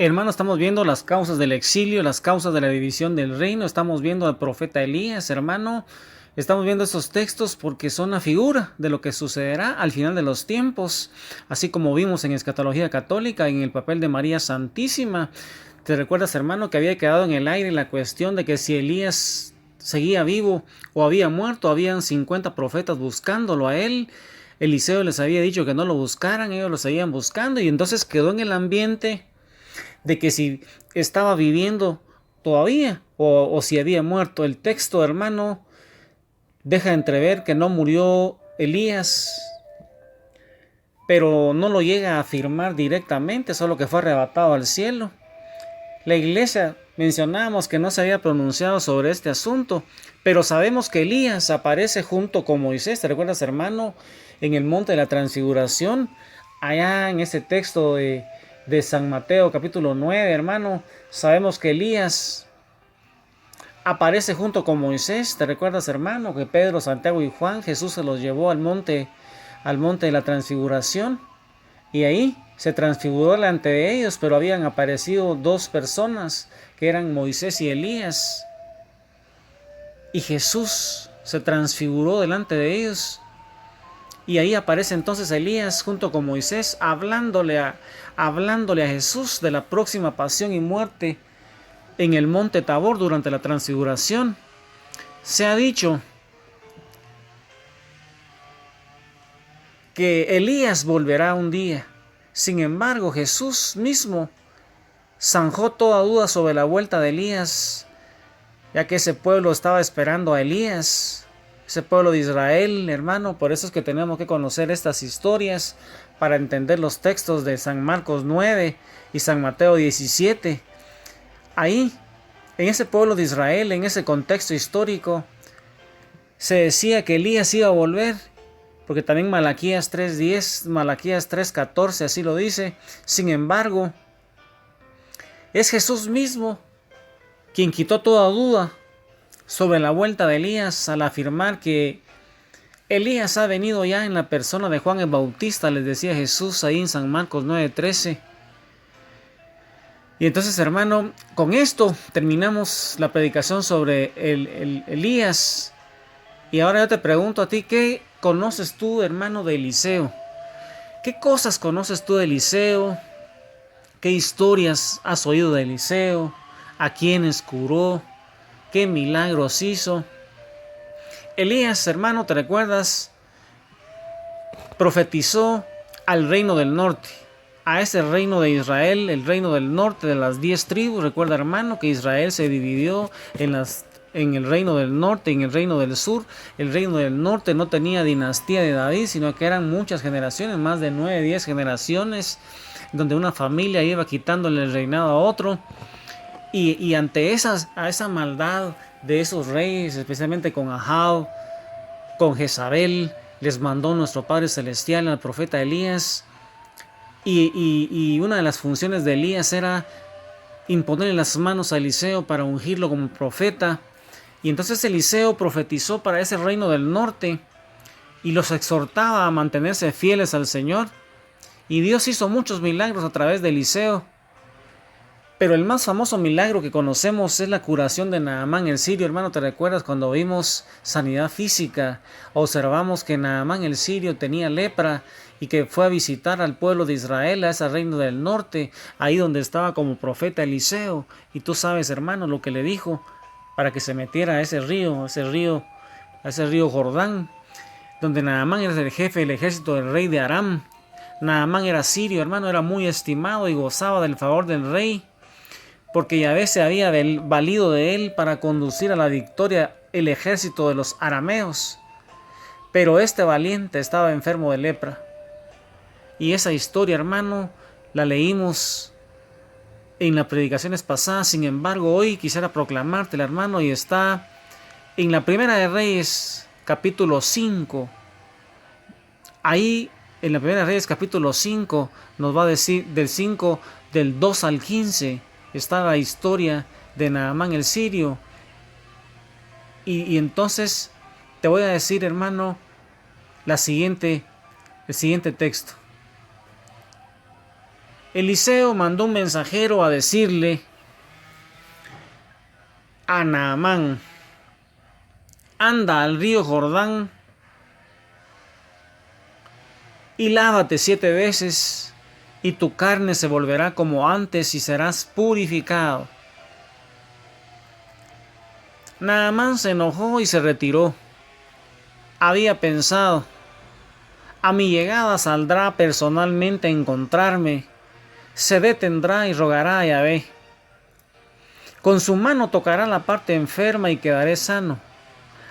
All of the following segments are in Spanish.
Hermano, estamos viendo las causas del exilio, las causas de la división del reino. Estamos viendo al profeta Elías, hermano. Estamos viendo estos textos porque son una figura de lo que sucederá al final de los tiempos. Así como vimos en Escatología Católica, en el papel de María Santísima. ¿Te recuerdas, hermano, que había quedado en el aire la cuestión de que si Elías seguía vivo o había muerto? Habían 50 profetas buscándolo a él. Eliseo les había dicho que no lo buscaran, ellos lo seguían buscando y entonces quedó en el ambiente de que si estaba viviendo todavía o si había muerto. El texto, hermano, deja entrever que no murió Elías, pero no lo llega a afirmar directamente, solo que fue arrebatado al cielo. La iglesia mencionamos que no se había pronunciado sobre este asunto, pero sabemos que Elías aparece junto con Moisés. ¿Te recuerdas, hermano? En el monte de la transfiguración, allá en ese texto de San Mateo capítulo 9, hermano, sabemos que Elías aparece junto con Moisés. ¿Te recuerdas, hermano, que Pedro, Santiago y Juan, Jesús se los llevó al monte de la transfiguración? Y ahí se transfiguró delante de ellos, pero habían aparecido dos personas, que eran Moisés y Elías. Y Jesús se transfiguró delante de ellos. Y ahí aparece entonces Elías junto con Moisés, hablándole a Jesús de la próxima pasión y muerte en el monte Tabor durante la transfiguración. Se ha dicho que Elías volverá un día. Sin embargo, Jesús mismo zanjó toda duda sobre la vuelta de Elías, ya que ese pueblo estaba esperando a Elías, ese pueblo de Israel, hermano. Por eso es que tenemos que conocer estas historias para entender los textos de San Marcos 9 y San Mateo 17. Ahí, en ese pueblo de Israel, en ese contexto histórico, se decía que Elías iba a volver, porque también Malaquías 3:10, Malaquías 3:14 así lo dice. Sin embargo, es Jesús mismo quien quitó toda duda sobre la vuelta de Elías al afirmar que Elías ha venido ya en la persona de Juan el Bautista, les decía Jesús ahí en San Marcos 9:13. Y entonces, hermano, con esto terminamos la predicación sobre Elías. Y ahora yo te pregunto a ti, ¿qué conoces tú, hermano, de Eliseo? ¿Qué cosas conoces tú de Eliseo? ¿Qué historias has oído de Eliseo? ¿A quiénes curó? ¿Qué milagros hizo? Elías, hermano, ¿te recuerdas? Profetizó al reino del norte, a ese reino de Israel, el reino del norte de las 10 tribus. Recuerda, hermano, que Israel se dividió en el reino del norte y en el reino del sur. El reino del norte no tenía dinastía de David, sino que eran muchas generaciones, más de 9, 10 generaciones, donde una familia iba quitándole el reinado a otro. Y ante esa maldad de esos reyes, especialmente con Ahab, con Jezabel, les mandó nuestro Padre Celestial al profeta Elías. Y una de las funciones de Elías era imponerle las manos a Eliseo para ungirlo como profeta. Y entonces Eliseo profetizó para ese reino del norte y los exhortaba a mantenerse fieles al Señor. Y Dios hizo muchos milagros a través de Eliseo. Pero el más famoso milagro que conocemos es la curación de Naamán el sirio. Hermano, ¿te recuerdas cuando vimos sanidad física? Observamos que Naamán el sirio tenía lepra y que fue a visitar al pueblo de Israel, a ese reino del norte, ahí donde estaba como profeta Eliseo. Y tú sabes, hermano, lo que le dijo para que se metiera a ese río Jordán, donde Naamán era el jefe del ejército del rey de Aram. Naamán era sirio, hermano, era muy estimado y gozaba del favor del rey, porque Yahvé se había valido de él para conducir a la victoria el ejército de los arameos. Pero este valiente estaba enfermo de lepra. Y esa historia, hermano, la leímos en las predicaciones pasadas. Sin embargo, hoy quisiera proclamártela, hermano, y está en la Primera de Reyes, capítulo 5. Ahí, en la Primera de Reyes, capítulo 5, nos va a decir del 2 al 15. Está la historia de Naamán el sirio. Y entonces te voy a decir, hermano, el siguiente texto. Eliseo mandó un mensajero a decirle a Naamán: anda al río Jordán y lávate 7 veces, y tu carne se volverá como antes y serás purificado. Naamán se enojó y se retiró. Había pensado: a mi llegada saldrá personalmente a encontrarme, se detendrá y rogará a Yahvé. Con su mano tocará la parte enferma y quedaré sano.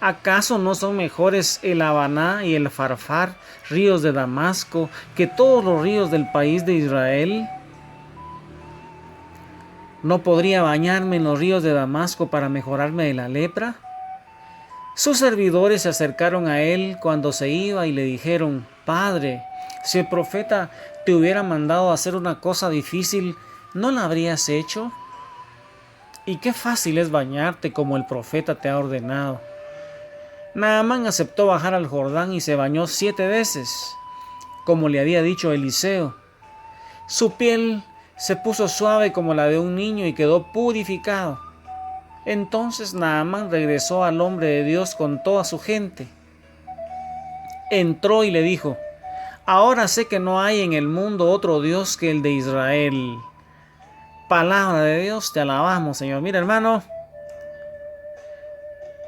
¿Acaso no son mejores el Habaná y el Farfar, ríos de Damasco, que todos los ríos del país de Israel? ¿No podría bañarme en los ríos de Damasco para mejorarme de la lepra? Sus servidores se acercaron a él cuando se iba y le dijeron: Padre, si el profeta te hubiera mandado hacer una cosa difícil, ¿no la habrías hecho? Y qué fácil es bañarte como el profeta te ha ordenado. Naamán aceptó bajar al Jordán y se bañó 7 veces, como le había dicho Eliseo. Su piel se puso suave como la de un niño y quedó purificado. Entonces Naamán regresó al hombre de Dios con toda su gente. Entró y le dijo: ahora sé que no hay en el mundo otro Dios que el de Israel. Palabra de Dios, te alabamos, Señor. Mira, hermano,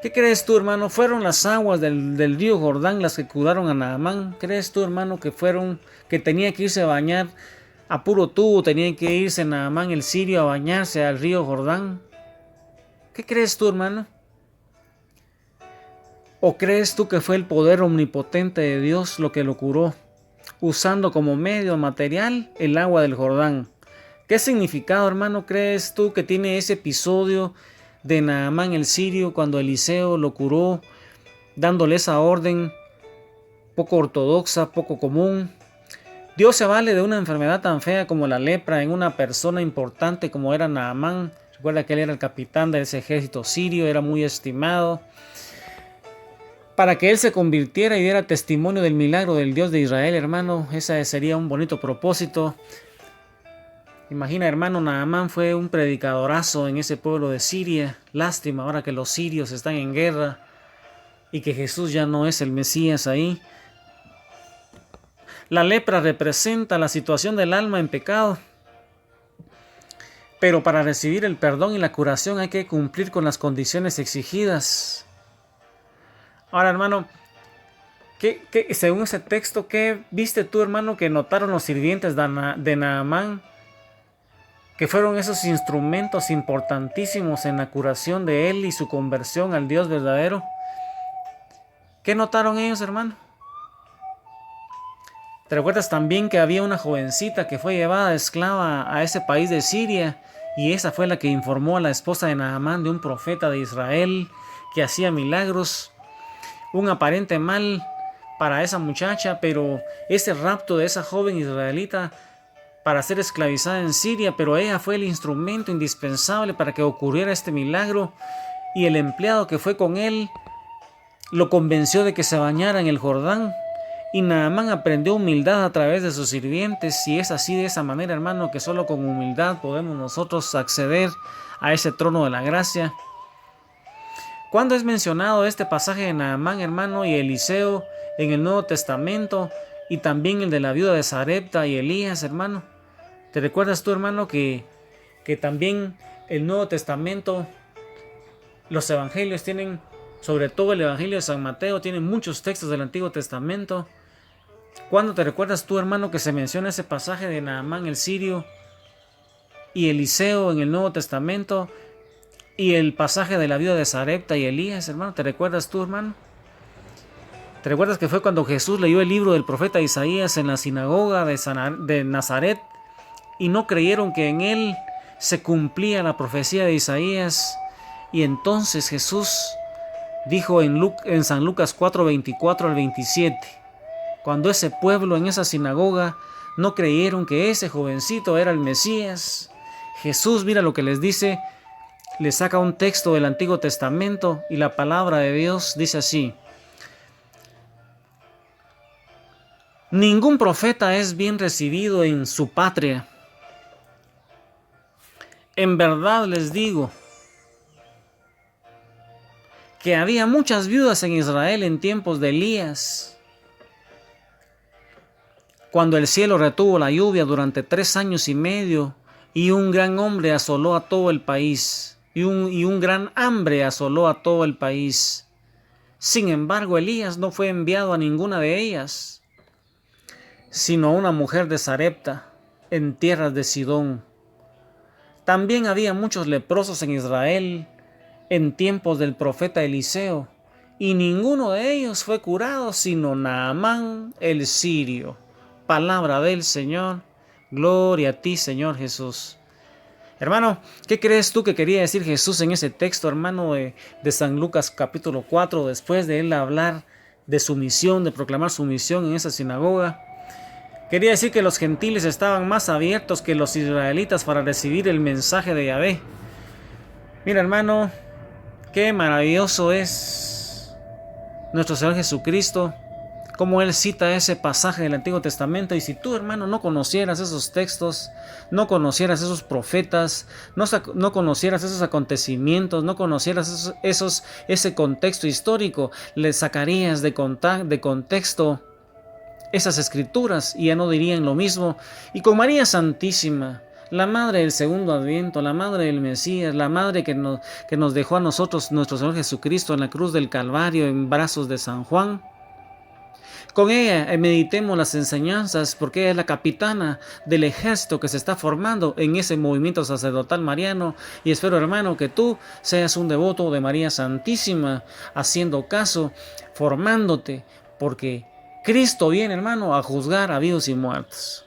¿qué crees tú, hermano? ¿Fueron las aguas del río Jordán las que curaron a Naamán? ¿Crees tú, hermano, que tenía que irse a bañar a puro tubo? ¿Tenía que irse Naamán el sirio a bañarse al río Jordán? ¿Qué crees tú, hermano? ¿O crees tú que fue el poder omnipotente de Dios lo que lo curó, usando como medio material el agua del Jordán? ¿Qué significado, hermano, crees tú que tiene ese episodio de Naamán el sirio cuando Eliseo lo curó, dándole esa orden poco ortodoxa, poco común? Dios se vale de una enfermedad tan fea como la lepra en una persona importante como era Naamán. Recuerda que él era el capitán de ese ejército sirio, era muy estimado, para que él se convirtiera y diera testimonio del milagro del Dios de Israel, hermano. Ese sería un bonito propósito. Imagina, hermano, Naamán fue un predicadorazo en ese pueblo de Siria. Lástima ahora que los sirios están en guerra y que Jesús ya no es el Mesías ahí. La lepra representa la situación del alma en pecado. Pero para recibir el perdón y la curación hay que cumplir con las condiciones exigidas. Ahora, hermano, según ese texto, ¿qué viste tú, hermano, que notaron los sirvientes de Naamán? Que fueron esos instrumentos importantísimos en la curación de él y su conversión al Dios verdadero. ¿Qué notaron ellos, hermano? ¿Te recuerdas también que había una jovencita que fue llevada esclava a ese país de Siria? Y esa fue la que informó a la esposa de Naamán de un profeta de Israel que hacía milagros. Un aparente mal para esa muchacha, pero ese rapto de esa joven israelita para ser esclavizada en Siria, pero ella fue el instrumento indispensable para que ocurriera este milagro, y el empleado que fue con él lo convenció de que se bañara en el Jordán, y Naamán aprendió humildad a través de sus sirvientes, y es así, de esa manera, hermano, que solo con humildad podemos nosotros acceder a ese trono de la gracia. ¿Cuándo es mencionado este pasaje de Naamán, hermano, y Eliseo en el Nuevo Testamento, y también el de la viuda de Sarepta y Elías, hermano? ¿Te recuerdas tú, hermano, que también el Nuevo Testamento, los evangelios tienen, sobre todo el Evangelio de San Mateo, tienen muchos textos del Antiguo Testamento? ¿Cuándo te recuerdas tú, hermano, que se menciona ese pasaje de Naamán el sirio y Eliseo en el Nuevo Testamento, y el pasaje de la viuda de Sarepta y Elías, hermano? ¿Te recuerdas tú, hermano? ¿Te recuerdas que fue cuando Jesús leyó el libro del profeta Isaías en la sinagoga de Nazaret y no creyeron que en él se cumplía la profecía de Isaías? Y entonces Jesús dijo en San Lucas 4, 24 al 27, cuando ese pueblo en esa sinagoga no creyeron que ese jovencito era el Mesías, Jesús, mira lo que les dice, les saca un texto del Antiguo Testamento y la palabra de Dios dice así: ningún profeta es bien recibido en su patria. En verdad les digo que había muchas viudas en Israel en tiempos de Elías, cuando el cielo retuvo la lluvia durante 3 años y medio, y un gran hambre asoló a todo el país, y un gran hambre asoló a todo el país. Sin embargo, Elías no fue enviado a ninguna de ellas, sino a una mujer de Sarepta, en tierras de Sidón. También había muchos leprosos en Israel en tiempos del profeta Eliseo, y ninguno de ellos fue curado, sino Naamán el sirio. Palabra del Señor. Gloria a ti, Señor Jesús. Hermano, ¿qué crees tú que quería decir Jesús en ese texto, hermano, de San Lucas capítulo 4, después de él hablar de su misión, de proclamar su misión en esa sinagoga? Quería decir que los gentiles estaban más abiertos que los israelitas para recibir el mensaje de Yahvé. Mira, hermano, qué maravilloso es nuestro Señor Jesucristo, como Él cita ese pasaje del Antiguo Testamento. Y si tú, hermano, no conocieras esos textos, no conocieras esos profetas, no conocieras esos acontecimientos, no conocieras ese contexto histórico, le sacarías de contexto esas escrituras y ya no dirían lo mismo. Y con María Santísima, la madre del segundo adviento, la madre del Mesías, la madre que nos dejó a nosotros nuestro Señor Jesucristo en la cruz del Calvario, en brazos de San Juan, con ella meditemos las enseñanzas, porque ella es la capitana del ejército que se está formando en ese movimiento sacerdotal mariano. Y espero, hermano, que tú seas un devoto de María Santísima, haciendo caso, formándote, porque Cristo viene, hermano, a juzgar a vivos y muertos.